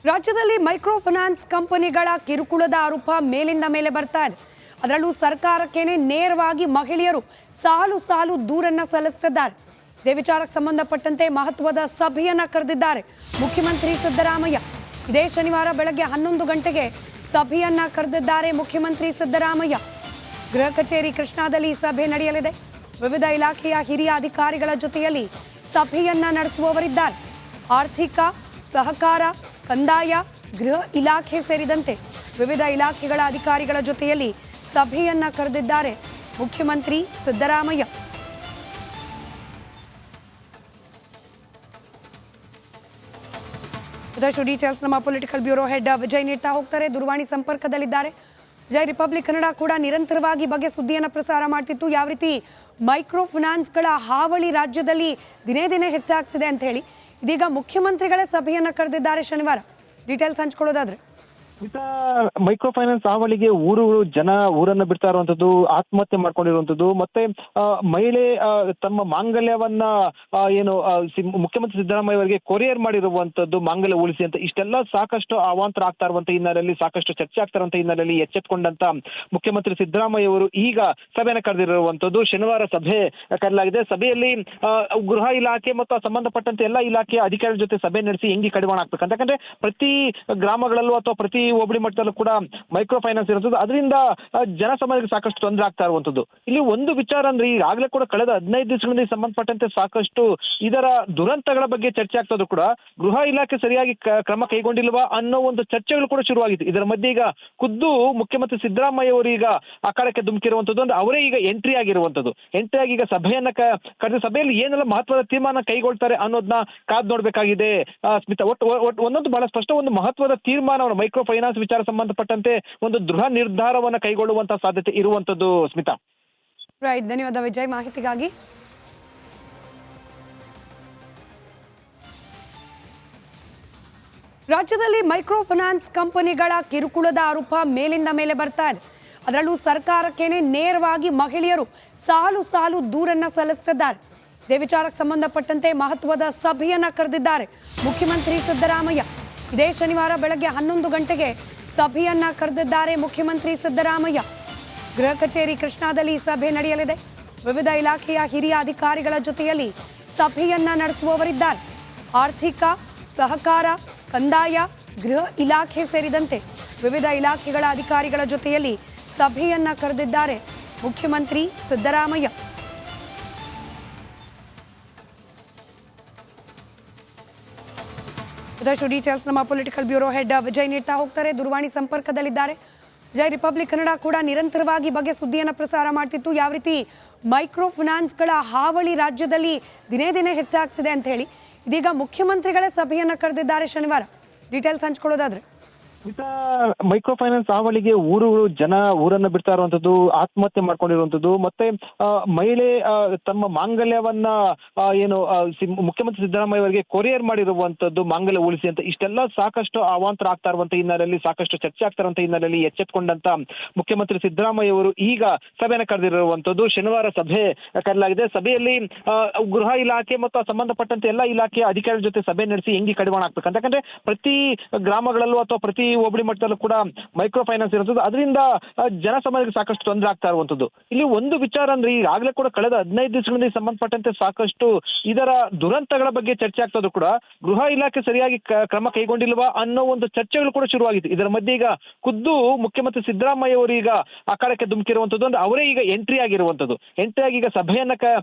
ರಾಜ್ಯದಲ್ಲಿ micro finance ಕಂಪನಿಗಳ ಕಿರುಕುಳದ ಆರೋಪ ಮೇಲಿಂದ ಮೇಲೆ ಬರ್ತಾ ಇದೆ. ಅದರಲ್ಲೂ ಸರ್ಕಾರಕ್ಕೇನೆ ನೇರವಾಗಿ ಮಹಿಳೆಯರು ಸಾಲು ಸಾಲು ದೂರನ್ನ ಸಲ್ಲಿಸುತ್ತಿದ್ದಾರೆ. ಇದೇ ವಿಚಾರಕ್ಕೆ ಸಂಬಂಧಪಟ್ಟಂತೆ ಮಹತ್ವದ ಸಭೆಯನ್ನ ಕರೆದಿದ್ದಾರೆ ಮುಖ್ಯಮಂತ್ರಿ ಸಿದ್ದರಾಮಯ್ಯ. ಇದೇ ಶನಿವಾರ ಬೆಳಗ್ಗೆ 11 ಗಂಟೆಗೆ ಸಭೆಯನ್ನ ಕರೆದಿದ್ದಾರೆ ಮುಖ್ಯಮಂತ್ರಿ ಸಿದ್ದರಾಮಯ್ಯ. ಗೃಹ ಕಚೇರಿ ಕೃಷ್ಣಾದಲ್ಲಿ ಸಭೆ ನಡೆಯಲಿದೆ. ವಿವಿಧ ಇಲಾಖೆಯ ಹಿರಿಯ ಅಧಿಕಾರಿಗಳ ಜೊತೆಯಲ್ಲಿ ಸಭೆಯನ್ನ ನಡೆಸುವವರಿದ್ದಾರೆ. ಆರ್ಥಿಕ, ಸಹಕಾರ, ಕಂದಾಯ, ಗೃಹ ಇಲಾಖೆ ಸೇರಿದಂತೆ ವಿವಿಧ ಇಲಾಖೆಗಳ ಅಧಿಕಾರಿಗಳ ಜೊತೆಯಲ್ಲಿ ಸಭೆಯನ್ನ ಕರೆದಿದ್ದಾರೆ ಮುಖ್ಯಮಂತ್ರಿ ಸಿದ್ದರಾಮಯ್ಯ. ಇದಷ್ಟು ಡೀಟೇಲ್ಸ್ ನಮ್ಮ ಪೊಲಿಟಿಕಲ್ ಬ್ಯೂರೋ ಹೆಡ್ ವಿಜಯ್ ನೀಡ್ತಾ ಹೋಗ್ತಾರೆ. ದೂರವಾಣಿ ಸಂಪರ್ಕದಲ್ಲಿದ್ದಾರೆ. ವಿಜಯ್, ರಿಪಬ್ಲಿಕ್ ಕನ್ನಡ ಕೂಡ ನಿರಂತರವಾಗಿ ಬಗ್ಗೆ ಸುದ್ದಿಯನ್ನು ಪ್ರಸಾರ ಮಾಡ್ತಿತ್ತು. ಯಾವ ರೀತಿ ಮೈಕ್ರೋ ಫೈನಾನ್ಸ್ಗಳ ಹಾವಳಿ ರಾಜ್ಯದಲ್ಲಿ ದಿನೇ ದಿನೇ ಹೆಚ್ಚಾಗ್ತಿದೆ ಅಂತ ಹೇಳಿ ಇದೀಗ ಮುಖ್ಯಮಂತ್ರಿಗಳೇ ಸಭೆಯನ್ನ ಕರೆದಿದ್ದಾರೆ ಶನಿವಾರ. ಡೀಟೇಲ್ಸ್ ಹಂಚ್ಕೊಳ್ಳೋದಾದ್ರೆ ಮೈಕ್ರೋ ಫೈನಾನ್ಸ್ ಹಾವಳಿಗೆ ಜನ ಊರನ್ನ ಬಿಡ್ತಾ ಇರುವಂತದ್ದು, ಆತ್ಮಹತ್ಯೆ ಮಾಡ್ಕೊಂಡಿರುವಂತದ್ದು, ಮತ್ತೆ ಮಹಿಳೆ ತಮ್ಮ ಮಾಂಗಲ್ಯವನ್ನ ಮುಖ್ಯಮಂತ್ರಿ ಸಿದ್ದರಾಮಯ್ಯ ಅವರಿಗೆ ಕೊರಿಯರ್ ಮಾಡಿರುವಂತದ್ದು, ಮಾಂಗಲ್ಯ ಉಳಿಸಿ ಅಂತ ಇಷ್ಟೆಲ್ಲ ಸಾಕಷ್ಟು ಅವಾಂತರ ಆಗ್ತಾ ಇರುವಂತ ಹಿನ್ನೆಲೆಯಲ್ಲಿ, ಸಾಕಷ್ಟು ಚರ್ಚೆ ಆಗ್ತಾ ಇರುವಂತ ಹಿನ್ನೆಲೆಯಲ್ಲಿ ಎಚ್ಚೆತ್ಕೊಂಡಂತ ಮುಖ್ಯಮಂತ್ರಿ ಸಿದ್ದರಾಮಯ್ಯ ಅವರು ಈಗ ಸಭೆಯನ್ನು ಕರೆದಿರುವಂತದ್ದು. ಶನಿವಾರ ಸಭೆ ಕರೆಯಲಾಗಿದೆ. ಸಭೆಯಲ್ಲಿ ಗೃಹ ಇಲಾಖೆ ಮತ್ತು ಸಂಬಂಧಪಟ್ಟಂತೆ ಎಲ್ಲ ಇಲಾಖೆಯ ಅಧಿಕಾರಿಗಳ ಜೊತೆ ಸಭೆ ನಡೆಸಿ ಹೆಂಗೆ ಕಡಿವಾಣ ಆಗ್ಬೇಕಂತ. ಯಾಕಂದ್ರೆ ಪ್ರತಿ ಗ್ರಾಮಗಳಲ್ಲೂ ಅಥವಾ ಪ್ರತಿ ಹೋಬಳಿ ಮಟ್ಟದಲ್ಲೂ ಕೂಡ ಮೈಕ್ರೋ ಫೈನಾನ್ಸ್ ಇರುವಂತದ್ದು, ಅದರಿಂದ ಜನಸಾಮಾನ್ಯರಿಗೆ ಸಾಕಷ್ಟು ತೊಂದರೆ ಆಗ್ತಾ ಇರುವಂತದ್ದು. ಇಲ್ಲಿ ಒಂದು ವಿಚಾರ ಅಂದ್ರೆ, ಈಗಾಗಲೇ ಕೂಡ ಕಳೆದ 15 ದಿವಸಗಳಿಂದ ಸಂಬಂಧಪಟ್ಟಂತೆ ಸಾಕಷ್ಟು ಇದರ ದುರಂತಗಳ ಬಗ್ಗೆ ಚರ್ಚೆ ಆಗ್ತದ್ದು ಕೂಡ ಗೃಹ ಇಲಾಖೆ ಸರಿಯಾಗಿ ಕ್ರಮ ಕೈಗೊಂಡಿಲ್ವಾ ಅನ್ನೋ ಒಂದು ಚರ್ಚೆಗಳು ಕೂಡ ಶುರುವಾಗಿತ್ತು. ಇದರ ಮಧ್ಯೆ ಈಗ ಖುದ್ದು ಮುಖ್ಯಮಂತ್ರಿ ಸಿದ್ದರಾಮಯ್ಯ ಅವರು ಈಗ ಅಖಾಡಕ್ಕೆ ಧುಮುಕಿರುವಂತದ್ದು, ಅಂದ್ರೆ ಅವರೇ ಈಗ ಎಂಟ್ರಿ ಆಗಿರುವಂತದ್ದು. ಎಂಟ್ರಿ ಆಗಿ ಈಗ ಸಭೆಯನ್ನ ಕರೆದ ಸಭೆಯಲ್ಲಿ ಏನೆಲ್ಲ ಮಹತ್ವದ ತೀರ್ಮಾನ ಕೈಗೊಳ್ತಾರೆ ಅನ್ನೋದನ್ನ ಕಾದ್ ನೋಡ್ಬೇಕಾಗಿದೆ. ಸ್ಮಿತಾ, ಒಂದೊಂದು ಬಹಳ ಸ್ಪಷ್ಟ ಒಂದು ಮಹತ್ವದ ತೀರ್ಮಾನವನ್ನು ಮೈಕ್ರೋ ಫೈನಾನ್ಸ್ ವಿಚಾರ ಸಂಬಂಧಪಟ್ಟಂತೆ ಒಂದು ದೃಢ ನಿರ್ಧಾರವನ್ನು ಕೈಗೊಳ್ಳುವಂತಹ ಸಾಧ್ಯತೆ ಇರುವಂತದ್ದು. ಸ್ಮಿತಾ, ರೈಟ್, ಧನ್ಯವಾದ ವಿಜಯ್ ಮಾಹಿತಿಗಾಗಿ. ರಾಜ್ಯದಲ್ಲಿ ಮೈಕ್ರೋ ಫೈನಾನ್ಸ್ ಕಂಪನಿಗಳ ಕಿರುಕುಳದ ಆರೋಪ ಮೇಲಿಂದ ಮೇಲೆ ಬರ್ತಾ ಇದೆ. ಅದರಲ್ಲೂ ಸರ್ಕಾರಕ್ಕೇನೆ ನೇರವಾಗಿ ಮಹಿಳೆಯರು ಸಾಲು ಸಾಲು ದೂರನ್ನ ಸಲ್ಲಿಸುತ್ತಿದ್ದಾರೆ. ಇದೇ ವಿಚಾರಕ್ಕೆ ಸಂಬಂಧಪಟ್ಟಂತೆ ಮಹತ್ವದ ಸಭೆಯನ್ನ ಕರೆದಿದ್ದಾರೆ ಮುಖ್ಯಮಂತ್ರಿ ಸಿದ್ದರಾಮಯ್ಯ. ಇದೇ ಶನಿವಾರ ಬೆಳಗ್ಗೆ 11 ಗಂಟೆಗೆ ಸಭೆಯನ್ನ ಕರೆದಿದ್ದಾರೆ ಮುಖ್ಯಮಂತ್ರಿ ಸಿದ್ದರಾಮಯ್ಯ. ಗೃಹ ಕಚೇರಿ ಕೃಷ್ಣಾದಲ್ಲಿ ಸಭೆ ನಡೆಯಲಿದೆ. ವಿವಿಧ ಇಲಾಖೆಯ ಹಿರಿಯ ಅಧಿಕಾರಿಗಳ ಜೊತೆಯಲ್ಲಿ ಸಭೆಯನ್ನ ನಡೆಸುವವರಿದ್ದಾರೆ. ಆರ್ಥಿಕ, ಸಹಕಾರ, ಕಂದಾಯ, ಗೃಹ ಇಲಾಖೆ ಸೇರಿದಂತೆ ವಿವಿಧ ಇಲಾಖೆಗಳ ಅಧಿಕಾರಿಗಳ ಜೊತೆಯಲ್ಲಿ ಸಭೆಯನ್ನ ಕರೆದಿದ್ದಾರೆ ಮುಖ್ಯಮಂತ್ರಿ ಸಿದ್ದರಾಮಯ್ಯ. ಇದಷ್ಟು ಡೀಟೇಲ್ಸ್ ನಮ್ಮ ಪೊಲಿಟಿಕಲ್ ಬ್ಯೂರೋ ಹೆಡ್ ವಿಜಯ್ ನೀಡ್ತಾ ಹೋಗ್ತಾರೆ. ದೂರವಾಣಿ ಸಂಪರ್ಕದಲ್ಲಿದ್ದಾರೆ. ವಿಜಯ್, ರಿಪಬ್ಲಿಕ್ ಕನ್ನಡ ಕೂಡ ನಿರಂತರವಾಗಿ ಬಗ್ಗೆ ಸುದ್ದಿಯನ್ನು ಪ್ರಸಾರ ಮಾಡ್ತಿತ್ತು. ಯಾವ ರೀತಿ ಮೈಕ್ರೋ ಫೈನಾನ್ಸ್ಗಳ ಹಾವಳಿ ರಾಜ್ಯದಲ್ಲಿ ದಿನೇ ದಿನೇ ಹೆಚ್ಚಾಗ್ತಿದೆ ಅಂತ ಹೇಳಿ ಇದೀಗ ಮುಖ್ಯಮಂತ್ರಿಗಳೇ ಸಭೆಯನ್ನ ಕರೆದಿದ್ದಾರೆ ಶನಿವಾರ. ಡೀಟೇಲ್ಸ್ ಹಂಚ್ಕೊಳ್ಳೋದಾದ್ರೆ ಮೈಕ್ರೋ ಫೈನಾನ್ಸ್ ಹಾವಳಿಗೆ ಜನ ಊರನ್ನ ಬಿಡ್ತಾ ಇರುವಂತದ್ದು, ಆತ್ಮಹತ್ಯೆ ಮಾಡ್ಕೊಂಡಿರುವಂತದ್ದು, ಮತ್ತೆ ಮಹಿಳೆ ತಮ್ಮ ಮಾಂಗಲ್ಯವನ್ನ ಮುಖ್ಯಮಂತ್ರಿ ಸಿದ್ದರಾಮಯ್ಯ ಅವರಿಗೆ ಕೊರಿಯರ್ ಮಾಡಿರುವಂತದ್ದು, ಮಾಂಗಲ್ಯ ಉಳಿಸಿ ಅಂತ ಇಷ್ಟೆಲ್ಲ ಸಾಕಷ್ಟು ಅವಾಂತರ ಆಗ್ತಾ ಇರುವಂತ ಹಿನ್ನೆಲೆಯಲ್ಲಿ, ಸಾಕಷ್ಟು ಚರ್ಚೆ ಆಗ್ತಾ ಇರುವಂತ ಹಿನ್ನೆಲೆಯಲ್ಲಿ ಎಚ್ಚೆತ್ಕೊಂಡಂತ ಮುಖ್ಯಮಂತ್ರಿ ಸಿದ್ದರಾಮಯ್ಯ ಅವರು ಈಗ ಸಭೆಯನ್ನು ಕರೆದಿರುವಂತದ್ದು. ಶನಿವಾರ ಸಭೆ ಕರೆಯಲಾಗಿದೆ. ಸಭೆಯಲ್ಲಿ ಗೃಹ ಇಲಾಖೆ ಮತ್ತು ಸಂಬಂಧಪಟ್ಟಂತೆ ಎಲ್ಲ ಇಲಾಖೆಯ ಅಧಿಕಾರಿಗಳ ಜೊತೆ ಸಭೆ ನಡೆಸಿ ಹೆಂಗೆ ಕಡಿವಾಣ ಆಗ್ಬೇಕಂತ. ಯಾಕಂದ್ರೆ ಪ್ರತಿ ಗ್ರಾಮಗಳಲ್ಲೂ ಅಥವಾ ಪ್ರತಿ ಹೋಬಳಿ ಮಟ್ಟದಲ್ಲೂ ಕೂಡ ಮೈಕ್ರೋ ಫೈನಾನ್ಸ್ ಇರುವಂತದ್ದು, ಅದರಿಂದ ಜನಸಾಮಾನ್ಯರಿಗೆ ಸಾಕಷ್ಟು ತೊಂದರೆ ಆಗ್ತಾ ಇರುವಂತದ್ದು. ಇಲ್ಲಿ ಒಂದು ವಿಚಾರ ಅಂದ್ರೆ, ಈಗಾಗಲೇ ಕೂಡ ಕಳೆದ 15 ದಿವಸಗಳಿಂದ ಸಂಬಂಧಪಟ್ಟಂತೆ ಸಾಕಷ್ಟು ಇದರ ದುರಂತಗಳ ಬಗ್ಗೆ ಚರ್ಚೆ ಆಗ್ತದ್ದು ಕೂಡ ಗೃಹ ಇಲಾಖೆ ಸರಿಯಾಗಿ ಕ್ರಮ ಕೈಗೊಂಡಿಲ್ವಾ ಅನ್ನೋ ಒಂದು ಚರ್ಚೆಗಳು ಕೂಡ ಶುರುವಾಗಿತ್ತು. ಇದರ ಮಧ್ಯೆ ಈಗ ಖುದ್ದು ಮುಖ್ಯಮಂತ್ರಿ ಸಿದ್ದರಾಮಯ್ಯ ಅವರು ಈಗ ಅಖಾಡಕ್ಕೆ ಧುಮುಕಿರುವಂತದ್ದು, ಅಂದ್ರೆ ಅವರೇ ಈಗ ಎಂಟ್ರಿ ಆಗಿರುವಂತದ್ದು. ಎಂಟ್ರಿ ಆಗಿ ಈಗ ಸಭೆಯನ್ನ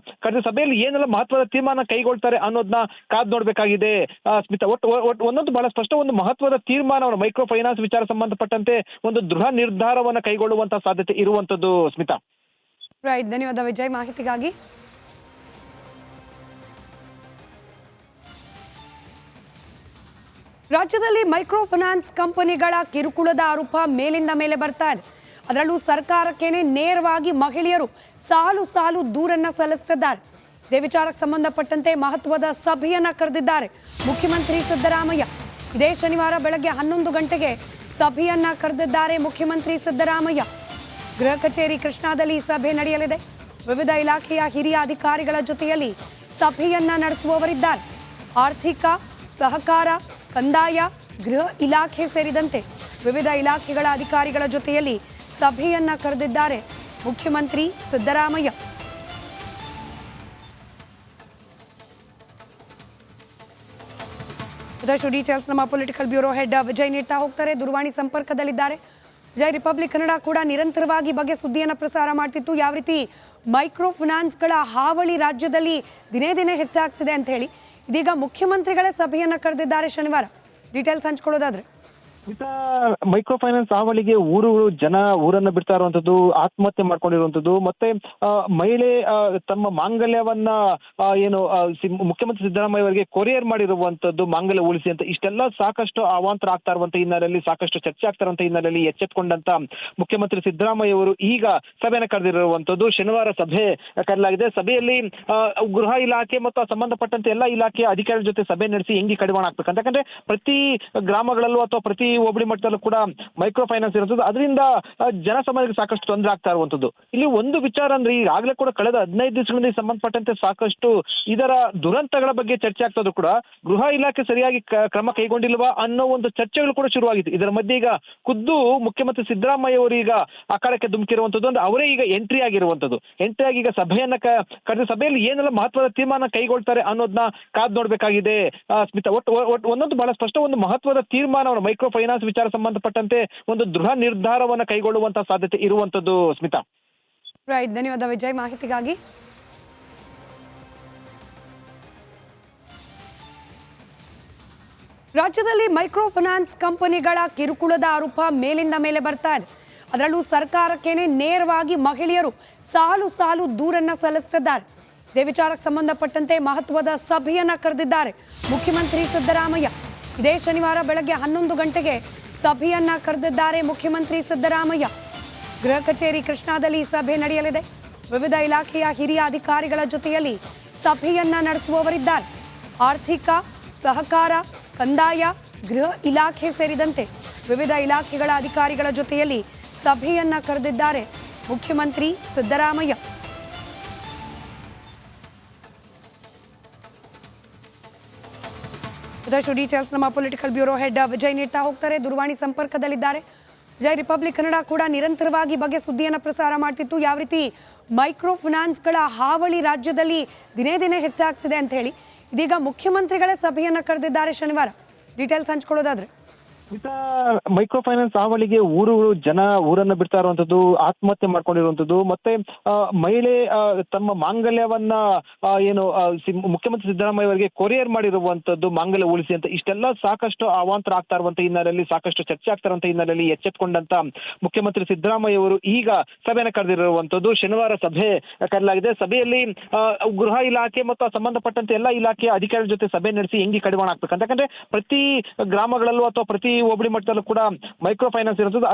ಕರೆದ ಸಭೆಯಲ್ಲಿ ಏನೆಲ್ಲ ಮಹತ್ವದ ತೀರ್ಮಾನ ಕೈಗೊಳ್ತಾರೆ ಅನ್ನೋದನ್ನ ಕಾದ್ ನೋಡ್ಬೇಕಾಗಿದೆ. ಸ್ಮಿತಾ, ಒಂದೊಂದು ಬಹಳ ಸ್ಪಷ್ಟ ಒಂದು ಮಹತ್ವದ ತೀರ್ಮಾನವನ್ನು ಮೈಕ್ರೋ ಫೈನಾನ್ಸ್ ವಿಚಾರ ಸಂಬಂಧಪಟ್ಟಂತೆ ಒಂದು ದೃಢ ನಿರ್ಧಾರವನ್ನು ಕೈಗೊಳ್ಳುವಂತಹ ಸಾಧ್ಯತೆ ಇರುವಂತದ್ದು. ಸ್ಮಿತಾ, ರೈಟ್, ಧನ್ಯವಾದ ವಿಜಯ್ ಮಾಹಿತಿಗಾಗಿ. ರಾಜ್ಯದಲ್ಲಿ ಮೈಕ್ರೋ ಫೈನಾನ್ಸ್ ಕಂಪನಿಗಳ ಕಿರುಕುಳದ ಆರೋಪ ಮೇಲಿಂದ ಮೇಲೆ ಬರ್ತಾ ಇದೆ. ಅದರಲ್ಲೂ ಸರ್ಕಾರಕ್ಕೇನೆ ನೇರವಾಗಿ ಮಹಿಳೆಯರು ಸಾಲು ಸಾಲು ದೂರನ್ನ ಸಲ್ಲಿಸುತ್ತಿದ್ದಾರೆ. ಇದೇ ವಿಚಾರಕ್ಕೆ ಸಂಬಂಧಪಟ್ಟಂತೆ ಮಹತ್ವದ ಸಭೆಯನ್ನ ಕರೆದಿದ್ದಾರೆ ಮುಖ್ಯಮಂತ್ರಿ ಸಿದ್ದರಾಮಯ್ಯ. ಇದೇ ಶನಿವಾರ ಬೆಳಗ್ಗೆ 11 ಗಂಟೆಗೆ ಸಭೆಯನ್ನ ಕರೆದಿದ್ದಾರೆ ಮುಖ್ಯಮಂತ್ರಿ ಸಿದ್ದರಾಮಯ್ಯ. ಗೃಹ ಕಚೇರಿ ಕೃಷ್ಣಾದಲ್ಲಿ ಸಭೆ ನಡೆಯಲಿದೆ. ವಿವಿಧ ಇಲಾಖೆಯ ಹಿರಿಯ ಅಧಿಕಾರಿಗಳ ಜೊತೆಯಲ್ಲಿ ಸಭೆಯನ್ನ ನಡೆಸುವವರಿದ್ದಾರೆ. ಆರ್ಥಿಕ, ಸಹಕಾರ, ಕಂದಾಯ, ಗೃಹ ಇಲಾಖೆ ಸೇರಿದಂತೆ ವಿವಿಧ ಇಲಾಖೆಗಳ ಅಧಿಕಾರಿಗಳ ಜೊತೆಯಲ್ಲಿ ಸಭೆಯನ್ನ ಕರೆದಿದ್ದಾರೆ ಮುಖ್ಯಮಂತ್ರಿ ಸಿದ್ದರಾಮಯ್ಯ. ಇದಷ್ಟು ಡೀಟೇಲ್ಸ್ ನಮ್ಮ ಪೊಲಿಟಿಕಲ್ ಬ್ಯೂರೋ ಹೆಡ್ ವಿಜಯ್ ನೀಡ್ತಾ ಹೋಗ್ತಾರೆ. ದೂರವಾಣಿ ಸಂಪರ್ಕದಲ್ಲಿದ್ದಾರೆ. ಜೈ ರಿಪಬ್ಲಿಕ್ ಕನ್ನಡ ಕೂಡ ನಿರಂತರವಾಗಿ ಬಗ್ಗೆ ಸುದ್ದಿಯನ್ನು ಪ್ರಸಾರ ಮಾಡ್ತಿತ್ತು. ಯಾವ ರೀತಿ ಮೈಕ್ರೋ ಫಿನಾನ್ಸ್ಗಳ ಹಾವಳಿ ರಾಜ್ಯದಲ್ಲಿ ದಿನೇ ದಿನೇ ಹೆಚ್ಚಾಗ್ತಿದೆ ಅಂತ ಹೇಳಿ ಇದೀಗ ಮುಖ್ಯಮಂತ್ರಿಗಳೇ ಸಭೆಯನ್ನು ಕರೆದಿದ್ದಾರೆ ಶನಿವಾರ. ಡೀಟೇಲ್ಸ್ ಹಂಚ್ಕೊಳ್ಳೋದಾದ್ರೆ ಮೈಕ್ರೋ ಫೈನಾನ್ಸ್ ಹಾವಳಿಗೆ ಜನ ಊರನ್ನ ಬಿಡ್ತಾ ಇರುವಂತದ್ದು, ಆತ್ಮಹತ್ಯೆ ಮಾಡ್ಕೊಂಡಿರುವಂತದ್ದು, ಮತ್ತೆ ಮಹಿಳೆ ತಮ್ಮ ಮಾಂಗಲ್ಯವನ್ನ ಮುಖ್ಯಮಂತ್ರಿ ಸಿದ್ದರಾಮಯ್ಯ ಅವರಿಗೆ ಕೊರಿಯರ್ ಮಾಡಿರುವಂತದ್ದು, ಮಾಂಗಲ್ಯ ಉಳಿಸಿ ಅಂತ ಇಷ್ಟೆಲ್ಲ ಸಾಕಷ್ಟು ಅವಾಂತರ ಆಗ್ತಾ ಇರುವಂತ ಹಿನ್ನೆಲೆಯಲ್ಲಿ, ಸಾಕಷ್ಟು ಚರ್ಚೆ ಆಗ್ತಾ ಇರುವಂತ ಹಿನ್ನೆಲೆಯಲ್ಲಿ ಎಚ್ಚೆತ್ಕೊಂಡಂತ ಮುಖ್ಯಮಂತ್ರಿ ಸಿದ್ದರಾಮಯ್ಯ ಅವರು ಈಗ ಸಭೆಯನ್ನು ಕರೆದಿರುವಂತದ್ದು. ಶನಿವಾರ ಸಭೆ ಕರೆಯಲಾಗಿದೆ. ಸಭೆಯಲ್ಲಿ ಗೃಹ ಇಲಾಖೆ ಮತ್ತು ಸಂಬಂಧಪಟ್ಟಂತೆ ಎಲ್ಲ ಇಲಾಖೆಯ ಅಧಿಕಾರಿಗಳ ಜೊತೆ ಸಭೆ ನಡೆಸಿ ಹೆಂಗೆ ಕಡಿವಾಣ ಹಾಕ್ಬೇಕಂತ. ಯಾಕಂದ್ರೆ ಪ್ರತಿ ಗ್ರಾಮಗಳಲ್ಲೂ ಅಥವಾ ಪ್ರತಿ ಹೋಬಳಿ ಮಟ್ಟದಲ್ಲೂ ಕೂಡ ಮೈಕ್ರೋ ಫೈನಾನ್ಸ್ ಇರುವಂತದ್ದು, ಅದರಿಂದ ಜನಸಾಮಾನ್ಯರಿಗೆ ಸಾಕಷ್ಟು ತೊಂದರೆ ಆಗ್ತಾ ಇರುವಂತದ್ದು. ಇಲ್ಲಿ ಒಂದು ವಿಚಾರ ಅಂದ್ರೆ ಈಗಾಗಲೇ ಕೂಡ ಕಳೆದ 15 ದಿವಸಗಳಿಂದ ಸಂಬಂಧಪಟ್ಟಂತೆ ಸಾಕಷ್ಟು ಇದರ ದುರಂತಗಳ ಬಗ್ಗೆ ಚರ್ಚೆ ಆಗ್ತದ್ರು ಕೂಡ ಗೃಹ ಇಲಾಖೆ ಸರಿಯಾಗಿ ಕ್ರಮ ಕೈಗೊಂಡಿಲ್ವಾ ಅನ್ನೋ ಒಂದು ಚರ್ಚೆಗಳು ಕೂಡ ಶುರುವಾಗಿತ್ತು. ಇದರ ಮಧ್ಯೆ ಈಗ ಖುದ್ದು ಮುಖ್ಯಮಂತ್ರಿ ಸಿದ್ದರಾಮಯ್ಯ ಅವರು ಈಗ ಅಖಾಡಕ್ಕೆ ಧುಮುಕಿರುವಂತದ್ದು, ಅಂದ್ರೆ ಅವರೇ ಈಗ ಎಂಟ್ರಿ ಆಗಿರುವಂತದ್ದು. ಎಂಟ್ರಿ ಆಗಿ ಈಗ ಸಭೆಯನ್ನ ಕರೆದ ಸಭೆಯಲ್ಲಿ ಏನೆಲ್ಲ ಮಹತ್ವದ ತೀರ್ಮಾನ ಕೈಗೊಳ್ತಾರೆ ಅನ್ನೋದನ್ನ ಕಾದ್ ನೋಡ್ಬೇಕಾಗಿದೆ. ಸ್ಮಿತಾ, ಒಟ್ಟು ಒಂದೊಂದು ಬಹಳ ಸ್ಪಷ್ಟ ಒಂದು ಮಹತ್ವದ ತೀರ್ಮಾನವನ್ನು ಮೈಕ್ರೋ ಫೈನಾನ್ಸ್ ವಿಚಾರ ಸಂಬಂಧಪಟ್ಟಂತೆ ಒಂದು ದೃಢ ನಿರ್ಧಾರವನ್ನು ಕೈಗೊಳ್ಳುವಂತಹ ಸಾಧ್ಯತೆ ಇರುವಂತದ್ದು. ಸ್ಮಿತಾ, ರೈಟ್, ಧನ್ಯವಾದ ವಿಜಯ್ ಮಾಹಿತಿಗಾಗಿ. ರಾಜ್ಯದಲ್ಲಿ ಮೈಕ್ರೋ ಫೈನಾನ್ಸ್ ಕಂಪನಿಗಳ ಕಿರುಕುಳದ ಆರೋಪ ಮೇಲಿಂದ ಮೇಲೆ ಬರ್ತಾ ಇದೆ. ಅದರಲ್ಲೂ ಸರ್ಕಾರಕ್ಕೇನೆ ನೇರವಾಗಿ ಮಹಿಳೆಯರು ಸಾಲು ಸಾಲು ದೂರನ್ನ ಸಲ್ಲಿಸುತ್ತಿದ್ದಾರೆ. ಇದೇ ವಿಚಾರಕ್ಕೆ ಸಂಬಂಧಪಟ್ಟಂತೆ ಮಹತ್ವದ ಸಭೆಯನ್ನ ಕರೆದಿದ್ದಾರೆ ಮುಖ್ಯಮಂತ್ರಿ ಸಿದ್ದರಾಮಯ್ಯ. ಇದೇ ಶನಿವಾರ ಬೆಳಗ್ಗೆ 11 ಗಂಟೆಗೆ ಸಭೆಯನ್ನ ಕರೆದಿದ್ದಾರೆ ಮುಖ್ಯಮಂತ್ರಿ ಸಿದ್ದರಾಮಯ್ಯ. ಗೃಹ ಕಚೇರಿ ಕೃಷ್ಣಾದಲ್ಲಿ ಸಭೆ ನಡೆಯಲಿದೆ. ವಿವಿಧ ಇಲಾಖೆಯ ಹಿರಿಯ ಅಧಿಕಾರಿಗಳ ಜೊತೆಯಲ್ಲಿ ಸಭೆಯನ್ನ ನಡೆಸುವವರಿದ್ದಾರೆ. ಆರ್ಥಿಕ, ಸಹಕಾರ, ಕಂದಾಯ, ಗೃಹ ಇಲಾಖೆ ಸೇರಿದಂತೆ ವಿವಿಧ ಇಲಾಖೆಗಳ ಅಧಿಕಾರಿಗಳ ಜೊತೆಯಲ್ಲಿ ಸಭೆಯನ್ನ ಕರೆದಿದ್ದಾರೆ ಮುಖ್ಯಮಂತ್ರಿ ಸಿದ್ದರಾಮಯ್ಯ. ಇದಷ್ಟು ಡೀಟೇಲ್ಸ್ ನಮ್ಮ ಪೊಲಿಟಿಕಲ್ ಬ್ಯೂರೋ ಹೆಡ್ ವಿಜಯ್ ನೀಡ್ತಾ ಹೋಗ್ತಾರೆ. ದೂರವಾಣಿ ಸಂಪರ್ಕದಲ್ಲಿದ್ದಾರೆ. ಜೈ ರಿಪಬ್ಲಿಕ್ ಕನ್ನಡ ಕೂಡ ನಿರಂತರವಾಗಿ ಬಗ್ಗೆ ಸುದ್ದಿಯನ್ನು ಪ್ರಸಾರ ಮಾಡ್ತಿತ್ತು. ಯಾವ ರೀತಿ ಮೈಕ್ರೋ ಫಿನಾನ್ಸ್ಗಳ ಹಾವಳಿ ರಾಜ್ಯದಲ್ಲಿ ದಿನೇ ದಿನೇ ಹೆಚ್ಚಾಗ್ತಿದೆ ಅಂತ ಹೇಳಿ ಇದೀಗ ಮುಖ್ಯಮಂತ್ರಿಗಳೇ ಸಭೆಯನ್ನು ಕರೆದಿದ್ದಾರೆ ಶನಿವಾರ. ಡೀಟೇಲ್ಸ್ ಹಂಚ್ಕೊಳ್ಳೋದಾದ್ರೆ ಮೈಕ್ರೋ ಫೈನಾನ್ಸ್ ಹಾವಳಿಗೆ ಜನ ಊರನ್ನ ಬಿಡ್ತಾ ಇರುವಂತದ್ದು, ಆತ್ಮಹತ್ಯೆ ಮಾಡ್ಕೊಂಡಿರುವಂತದ್ದು, ಮತ್ತೆ ಮಹಿಳೆ ತಮ್ಮ ಮಾಂಗಲ್ಯವನ್ನ ಮುಖ್ಯಮಂತ್ರಿ ಸಿದ್ದರಾಮಯ್ಯ ಅವರಿಗೆ ಕೊರಿಯರ್ ಮಾಡಿರುವಂತದ್ದು, ಮಾಂಗಲ್ಯ ಉಳಿಸಿ ಅಂತ ಇಷ್ಟೆಲ್ಲ ಸಾಕಷ್ಟು ಅವಾಂತರ ಆಗ್ತಾ ಇರುವಂತ ಹಿನ್ನೆಲೆಯಲ್ಲಿ, ಸಾಕಷ್ಟು ಚರ್ಚೆ ಆಗ್ತಾ ಇರುವಂತ ಹಿನ್ನೆಲೆಯಲ್ಲಿ ಎಚ್ಚೆತ್ಕೊಂಡಂತ ಮುಖ್ಯಮಂತ್ರಿ ಸಿದ್ದರಾಮಯ್ಯ ಅವರು ಈಗ ಸಭೆಯನ್ನು ಕರೆದಿರುವಂತದ್ದು. ಶನಿವಾರ ಸಭೆ ಕರೆಯಲಾಗಿದೆ. ಸಭೆಯಲ್ಲಿ ಗೃಹ ಇಲಾಖೆ ಮತ್ತು ಸಂಬಂಧಪಟ್ಟಂತೆ ಎಲ್ಲ ಇಲಾಖೆಯ ಅಧಿಕಾರಿಗಳ ಜೊತೆ ಸಭೆ ನಡೆಸಿ ಹೆಂಗೆ ಕಡಿವಾಣ ಹಾಕ್ಬೇಕಂತ. ಯಾಕಂದ್ರೆ ಪ್ರತಿ ಗ್ರಾಮಗಳಲ್ಲೂ ಅಥವಾ ಪ್ರತಿ ಹೋಬಳಿ ಮಟ್ಟದಲ್ಲೂ ಕೂಡ ಮೈಕ್ರೋ ಫೈನಾನ್ಸ್ ಇರುತ್ತದೆ.